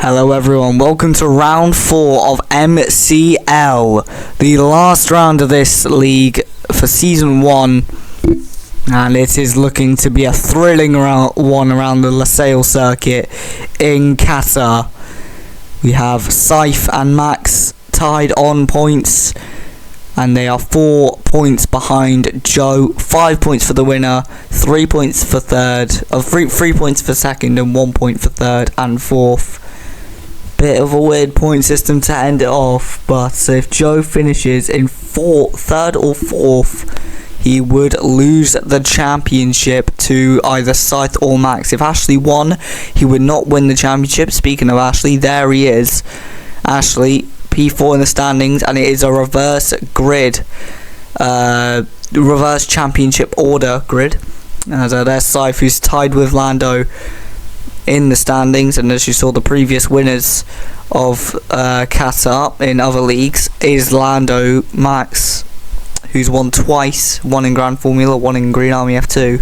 Hello everyone, welcome to round 4 of MCL, the last round of this league for season 1, and it is looking to be a thrilling one around the Lusail circuit in Qatar. We have Saif and Max tied on points, and they are 4 points behind Joe. 5 points for the winner, 3 points for third, 3 points for second, and 1 point for third and fourth. Bit of a weird point system to end it off, but if Joe finishes in third or fourth, he would lose the championship to either Scythe or Max. If Ashley won, he would not win the championship. Speaking of Ashley, there he is. Ashley, P4 in the standings, and it is a reverse grid, reverse championship order grid. So there's Scythe, who's tied with Lando in the standings, and as you saw, the previous winners of Qatar in other leagues is Lando, Max, who's won twice, one in Grand Formula, one in Green Army F2,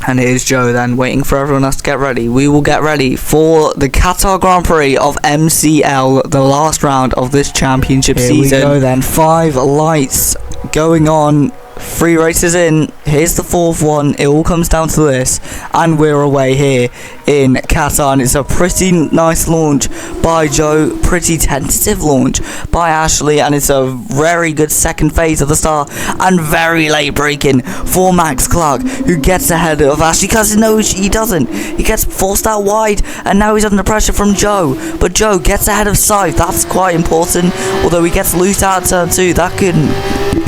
and it is Joe then, waiting for everyone else to get ready. We will get ready for the Qatar Grand Prix of MCL, the last round of this championship season. Here we go then, 5 lights going on. 3 races in, here's the 4th one. It all comes down to this, and we're away here in Qatar, and it's a pretty nice launch by Joe, pretty tentative launch by Ashley, and it's a very good second phase of the start, and very late braking for Max Clark, who gets ahead of Ashley, because no, he doesn't. He gets forced out wide, and now he's under pressure from Joe, but Joe gets ahead of Scythe. That's quite important, although he gets loose out of turn 2. That could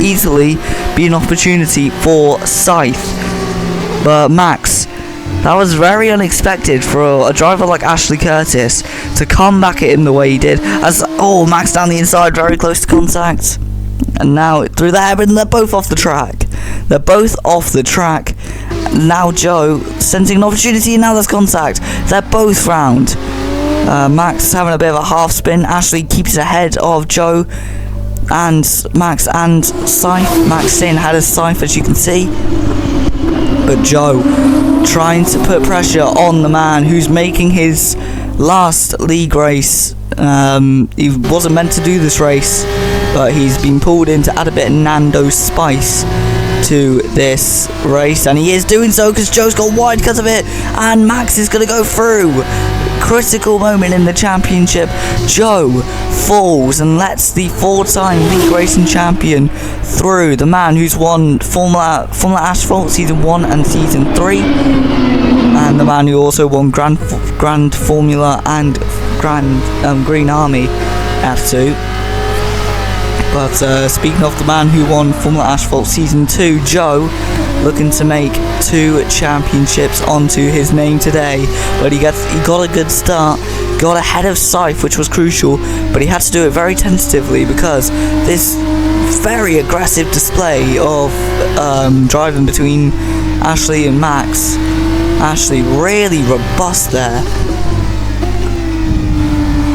easily be an opportunity for Scythe, but Max, that was very unexpected for a driver like Ashley Curtis to come back at him the way he did. As Max down the inside, very close to contact, and now through the hairpin. They're both off the track. Now Joe sensing an opportunity, and now there's contact. They're both round. Max having a bit of a half spin. Ashley keeps ahead of Joe and Max and Scythe. Max staying ahead of Scythe, as you can see, but Joe trying to put pressure on the man who's making his last league race. He wasn't meant to do this race, but he's been pulled in to add a bit of Nando spice to this race, and he is doing so because Joe's got wide because of it, and Max is going to go through. Critical moment in the championship. Joe falls and lets the 4-time league racing champion through, the man who's won Formula Asphalt season 1 and season 3, and the man who also won Grand Formula and Green Army F2. But speaking of the man who won Formula Asphalt season 2, Joe looking to make 2 championships onto his name today, but he got a good start, got ahead of Scythe, which was crucial, but he had to do it very tentatively because this very aggressive display of driving between Ashley and Max. Ashley really robust there.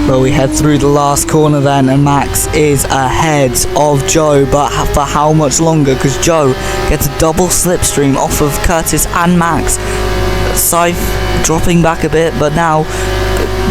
But we head through the last corner then, and Max is ahead of Joe, but for how much longer? Because Joe gets a double slipstream off of Curtis and Max. Scythe dropping back a bit, but now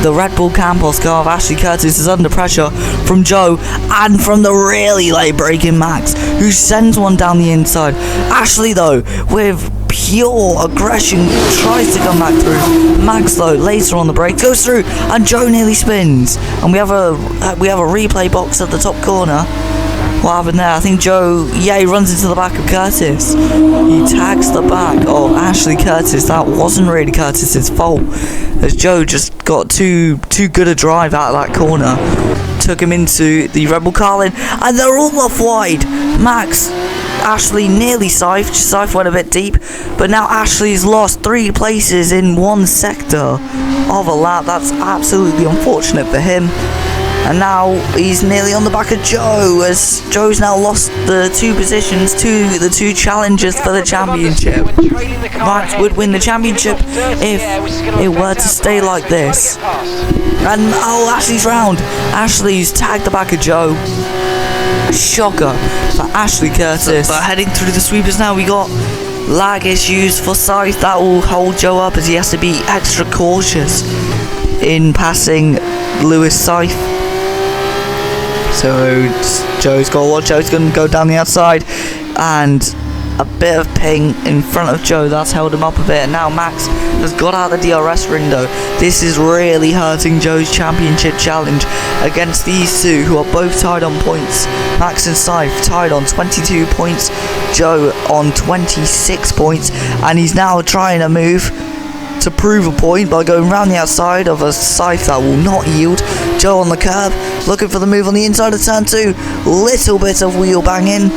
the Red Bull Campos car of Ashley Curtis is under pressure from Joe and from the really late braking Max, who sends one down the inside. Ashley though, with pure aggression, tries to come back through. Max though, later on the break, goes through, and Joe nearly spins. And we have a replay box at the top corner. What happened there? I think Joe, he runs into the back of Curtis. He tags the back of Ashley Curtis. That wasn't really Curtis's fault, as Joe just got too good a drive out of that corner. Took him into the Red Bull car lane, and they're all off wide. Max, Ashley, nearly Scythe. Scythe went a bit deep, but now Ashley's lost 3 places in one sector of a lap. That's absolutely unfortunate for him. And now he's nearly on the back of Joe, as Joe's now lost the 2 positions to the 2 challengers for the championship. Max would win the championship if it were to stay like this. And Ashley's round. Ashley's tagged the back of Joe. Shocker for Ashley Curtis. But heading through the sweepers now, we got lag issues for Scythe. That will hold Joe up, as he has to be extra cautious in passing Lewis Scythe. So Joe's got what? Joe's going to go down the outside, and a bit of ping in front of Joe. That's held him up a bit. And now Max has got out the DRS window. This is really hurting Joe's championship challenge against these two, who are both tied on points. Max and Scythe tied on 22 points, Joe on 26 points, and he's now trying to move to prove a point by going round the outside of a Scythe that will not yield. Joe on the curb, looking for the move on the inside of turn 2. Little bit of wheel banging,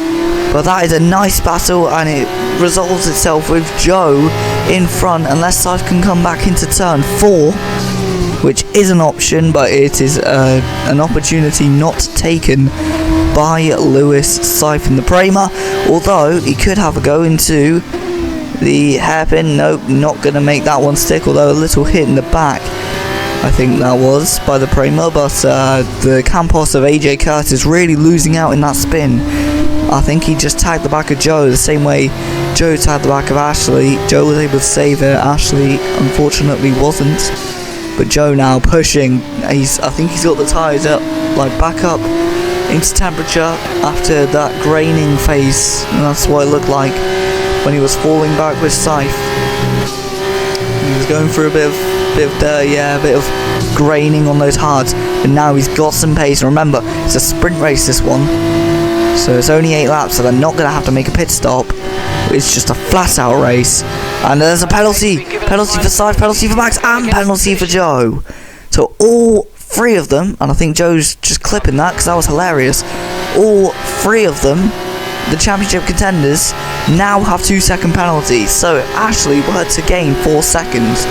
but that is a nice battle, and it resolves itself with Joe in front, unless Scythe can come back into turn 4, which is an option, but it is an opportunity not taken by Lewis Scythe in the Prema, although he could have a go into the hairpin. Nope, not going to make that one stick, although a little hit in the back, I think that was, by the Prema, but the Campos of AJ Curtis really losing out in that spin. I think he just tagged the back of Joe the same way Joe tagged the back of Ashley. Joe was able to save it, Ashley unfortunately wasn't. But Joe now pushing, I think he's got the tyres up, like back up into temperature after that graining phase, and that's what it looked like when he was falling back with Scythe. He was going through a bit of dirt, yeah, a bit of graining on those hards, but now he's got some pace. And remember, it's a sprint race, this one, so it's only 8 laps, so they're not going to have to make a pit stop. It's just a flat out race, and there's a penalty for Scythe, penalty for Max, and penalty for Joe. So all 3 of them, and I think Joe's just clipping that because that was hilarious, all 3 of them, the championship contenders, now have 2-second penalties. So if Ashley were to gain 4 seconds,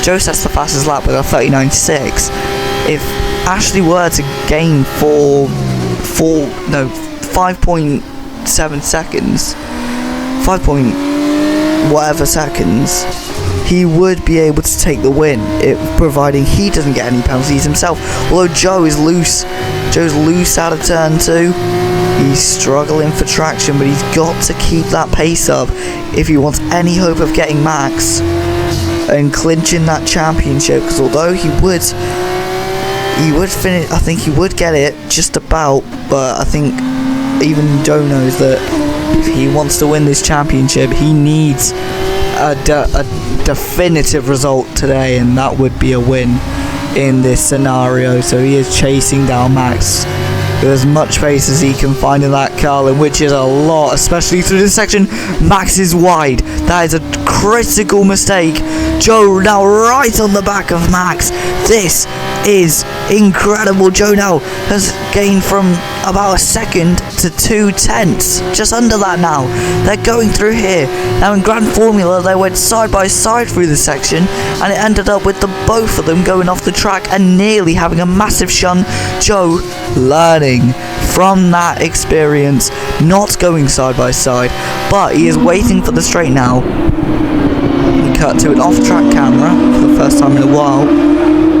Joe sets the fastest lap with a 39.6. If Ashley were to gain 5.7 seconds, 5 point whatever seconds, he would be able to take the win, providing he doesn't get any penalties himself. Although Joe is loose, Joe's loose out of turn 2. He's struggling for traction, but he's got to keep that pace up if he wants any hope of getting Max and clinching that championship. Because although he would finish, I think he would get it just about, but I think even Joe knows that if he wants to win this championship, he needs a definitive result today, and that would be a win in this scenario. So he is chasing down Max with as much pace as he can find in that Carlin, which is a lot, especially through this section. Max is wide. That is a critical mistake. Joe now right on the back of Max. This is incredible. Joe now has gained from about a second to 2/10, just under that now. They're going through here. Now in Grand Formula, they went side by side through the section, and it ended up with the both of them going off the track and nearly having a massive shunt. Joe learning from that experience, not going side by side, but he is waiting for the straight now. We cut to an off-track camera for the first time in a while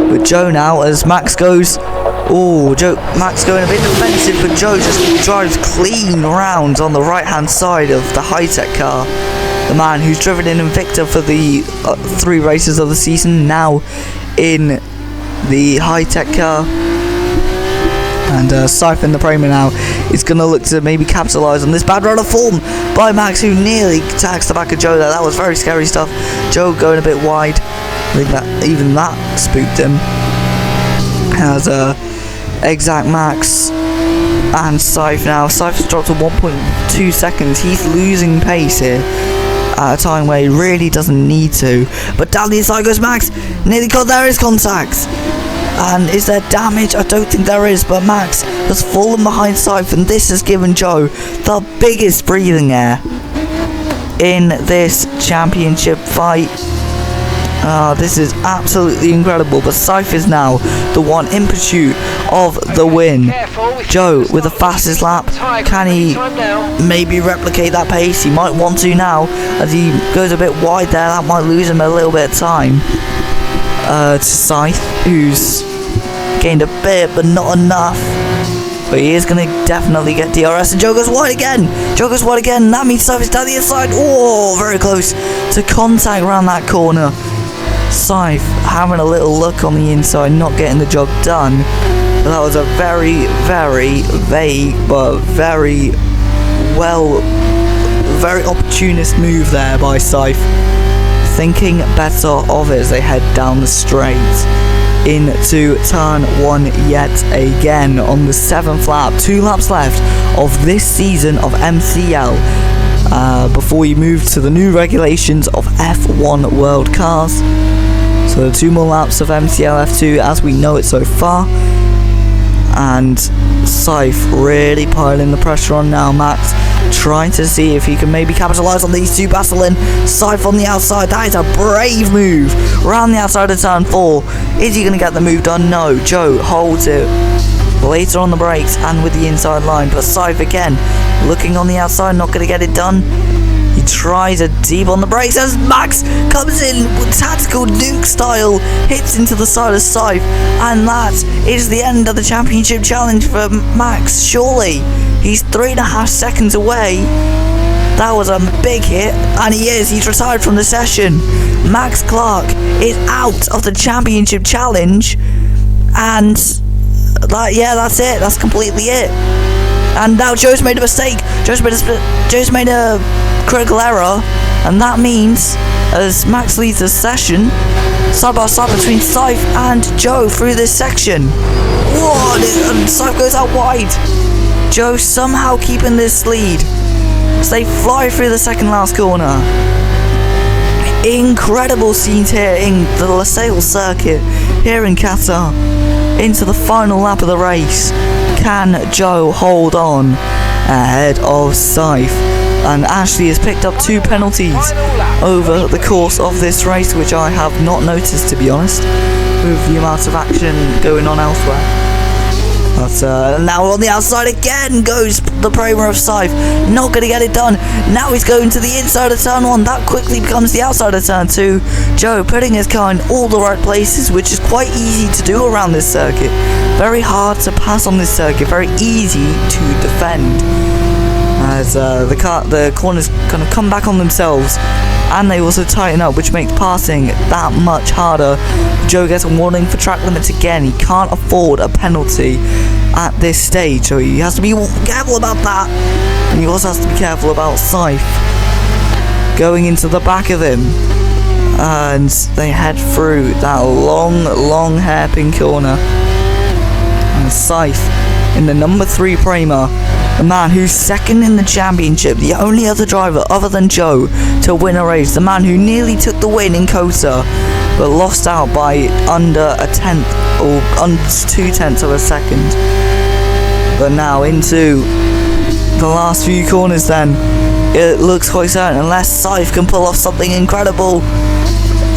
with Joe now as Max goes. Max going a bit defensive, but Joe just drives clean round on the right-hand side of the high-tech car. The man who's driven in Invicta for the 3 races of the season, now in the high-tech car. And Scythe in the Prema now is going to look to maybe capitalise on this bad run of form by Max, who nearly tags the back of Joe there. That was very scary stuff. Joe going a bit wide. I think that even that spooked him. As Exact Max and Scythe now. Scythe's dropped to 1.2 seconds. He's losing pace here at a time where he really doesn't need to. But down the inside goes Max. Nearly got there is contact. And is there damage? I don't think there is, but Max has fallen behind Scythe, and this has given Joe the biggest breathing air in this championship fight. This is absolutely incredible, but Scythe is now the one in pursuit of the win. Joe with the fastest lap. Can he maybe replicate that pace? He might want to now, as he goes a bit wide there. That might lose him a little bit of time. To Scythe, who's gained a bit but not enough, but he is going to definitely get DRS, and Joe goes wide again. That means Scythe is down the inside. Oh, very close to contact around that corner. Saif having a little look on the inside, not getting the job done. But that was a very, very vague, but very opportunist move there by Saif. Thinking better of it as they head down the straight into turn 1 yet again on the 7th lap. 2 laps left of this season of MCL before we move to the new regulations of F1 World Cars. So 2 more laps of MCL F2 as we know it so far. And Saif really piling the pressure on now. Max trying to see if he can maybe capitalise on these two battling. Saif on the outside. That is a brave move. Around the outside of turn 4. Is he going to get the move done? No. Joe holds it later on the brakes and with the inside line. But Saif again looking on the outside, not going to get it done. He tries a deep on the brakes as Max comes in with tactical nuke style, hits into the side of Saif, and that is the end of the championship challenge for Max. Surely he's 3.5 seconds away. That was a big hit, and he's retired from the session. Max Clark is out of the championship challenge, and that's it. That's completely it. And now Joe's made a mistake. Joe's made a critical error, and that means as Max leads the session, side by side between Saif and Joe through this section. Whoa! And Saif goes out wide. Joe somehow keeping this lead as they fly through the second last corner. Incredible scenes here in the Losail circuit here in Qatar. Into the final lap of the race. Can Joe hold on ahead of Saif? And Ashley has picked up 2 penalties over the course of this race, which I have not noticed, to be honest, with the amount of action going on elsewhere. But now on the outside again goes the Premier of Saif. Not going to get it done. Now he's going to the inside of turn 1. That quickly becomes the outside of turn 2. Joe putting his car in all the right places, which is quite easy to do around this circuit. Very hard to pass on this circuit. Very easy to defend. As the corners kind of come back on themselves, and they also tighten up, which makes passing that much harder. Joe gets a warning for track limits again. He can't afford a penalty at this stage, so he has to be careful about that. And he also has to be careful about Saif going into the back of him. And they head through that long hairpin corner. And Saif in the number 3 Prema, the man who's second in the championship, the only other driver other than Joe to win a race, the man who nearly took the win in Qatar but lost out by under a tenth or under 0.2 of a second. But now into the last few corners then, it looks quite certain, unless Saif can pull off something incredible.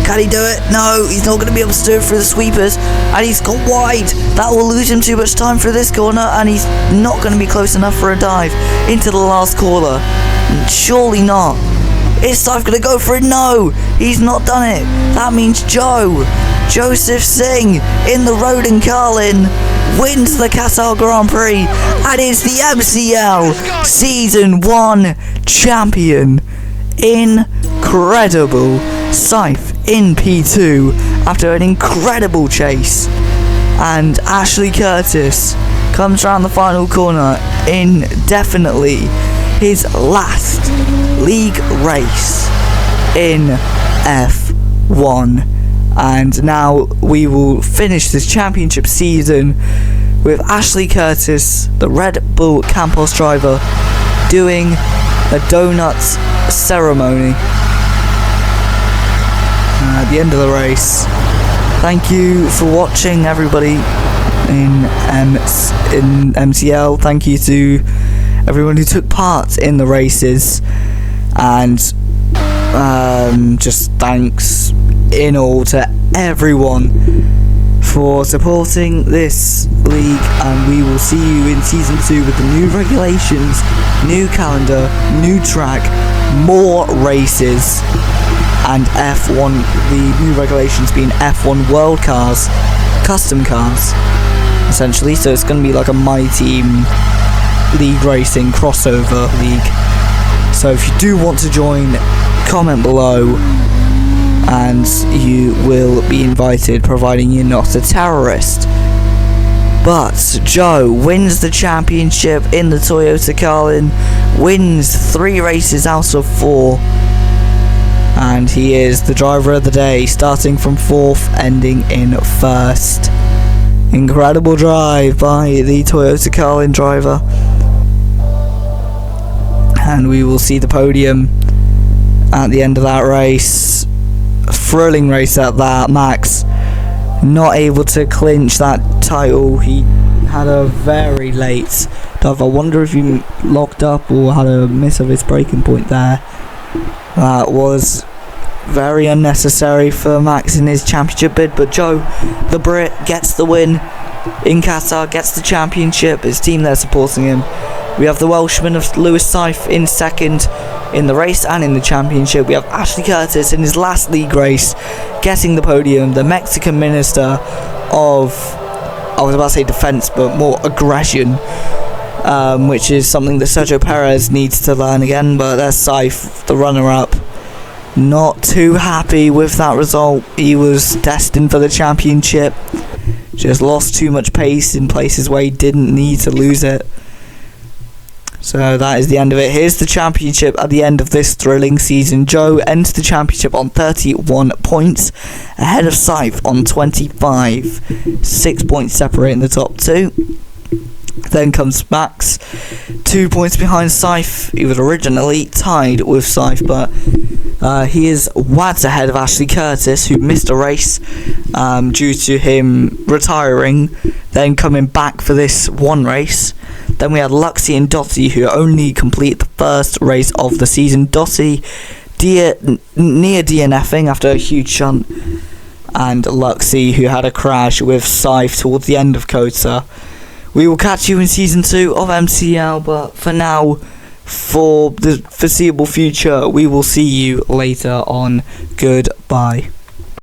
Can he do it? No, he's not going to be able to do it through the sweepers, and he's gone wide. That will lose him too much time through this corner, and he's not going to be close enough for a dive into the last corner. Surely not. Is Saif going to go for it? No, he's not done it. That means Joseph Singh in the Roden Carlin wins the Qatar Grand Prix and is the MCL Season 1 champion. Incredible. Saif in P2 after an incredible chase, and Ashley Curtis comes around the final corner in definitely his last league race in F1. And now we will finish this championship season with Ashley Curtis, the Red Bull Campos driver, doing a donuts ceremony at the end of the race. Thank you for watching, everybody in MCL. Thank you to everyone who took part in the races, and just thanks in all to everyone for supporting this league, and we will see you in Season 2 with the new regulations, new calendar, new track, more races, and F1, the new regulations being F1 World Cars, custom cars, essentially. So it's going to be like a My Team league racing crossover league. So if you do want to join, comment below, and you will be invited, providing you're not a terrorist. But Joe wins the championship in the Toyota Carlin, wins 3 races out of 4, and he is the driver of the day, starting from 4th, ending in 1st. Incredible drive by the Toyota Carlin driver. And we will see the podium at the end of that race. A thrilling race at that. Max not able to clinch that title. He had a very late dive. I wonder if he locked up or had a miss of his braking point there. That was very unnecessary for Max in his championship bid, but Joe, the Brit, gets the win in Qatar, gets the championship. His team there supporting him. We have the Welshman of Lewis Syfe in 2nd in the race and in the championship. We have Ashley Curtis in his last league race getting the podium. The Mexican Minister of, I was about to say defence, but more aggression, which is something that Sergio Perez needs to learn again. But there's Syfe, the runner-up, not too happy with that result. He was destined for the championship, just lost too much pace in places where he didn't need to lose it. So that is the end of it. Here's the championship at the end of this thrilling season. Joe ends the championship on 31 points, ahead of Syfe on 25. 6 points separating the top 2. Then comes Max, 2 points behind Syfe. He was originally tied with Syfe, but he is wads ahead of Ashley Curtis, who missed a race due to him retiring, then coming back for this one race. Then we had Luxie and Dottie, who only complete the first race of the season. Dottie near DNFing after a huge shunt, and Luxie, who had a crash with Syfe towards the end of Qatar. We will catch you in Season 2 of MCL, but for now, for the foreseeable future, we will see you later on. Goodbye.